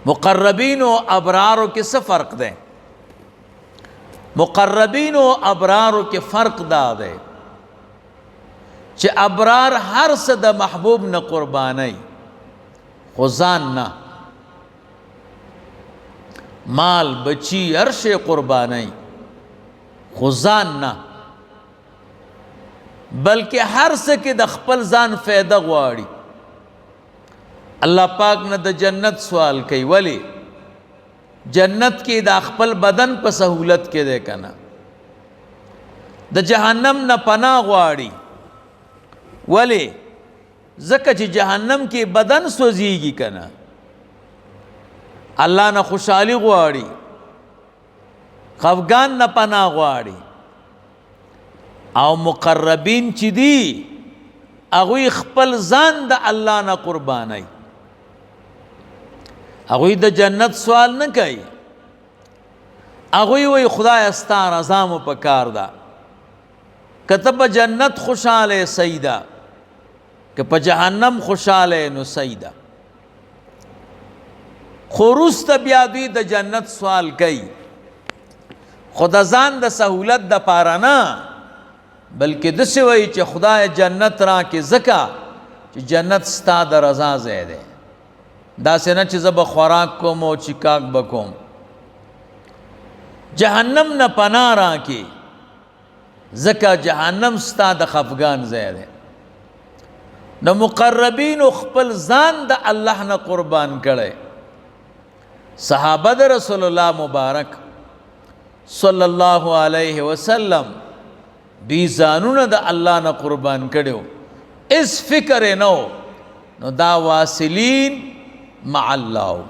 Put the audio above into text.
مقربین و ابرارو کې څه فرق دی؟ مقربین و ابرارو کې فرق دا دی چې ابرار هر څه د محبوب نه قرباني، خو ځان نه، مال بچی هر شی قرباني، خو ځان نه، بلکې هر څه کې د خپل ځان فایده غواړي. الله پاک نه د جنت سوال کوي، ولی جنت کې د خپل بدن په سہولت کې دی کنه. د جهنم نه پناه غواړي، ولی ځکه چې جهنم کې بدن سوځيږي کنه. الله نه خوشحالي غواړي، خفګان نه پناه غواړي. او مقربین چې دي هغوی خپل ځان د الله نه قرباني، هغوی د جنت سوال نه کوي. هغوی وی خدای ستا رضا مو پکار ده، که ته په جنت خوشحاله صحیح ده، که په جهنم خوشحاله نو صحیح ده. خو وروسته بیا دوی د جنت سوال کوي، خو د ځان د سهولت دپاره نه، بلکې داسې وایي چې خدای جنت راکې ځکه چې جنت ستا د رضا ځای دی. داسې نه چې زه به خوراک کوم او چیکاک به کوم. جهنم نه پناه راکې ځکه جهنم ستا د خفګان ځای دی. نو مقربینو خپل ځان د الله نه قربان کړی. صحابه د رسول الله مبارک صلی الله علیه وسلم دوی ځانونه د الله نه قربان کړیو، اس فکر نو دا واصلین مع الله.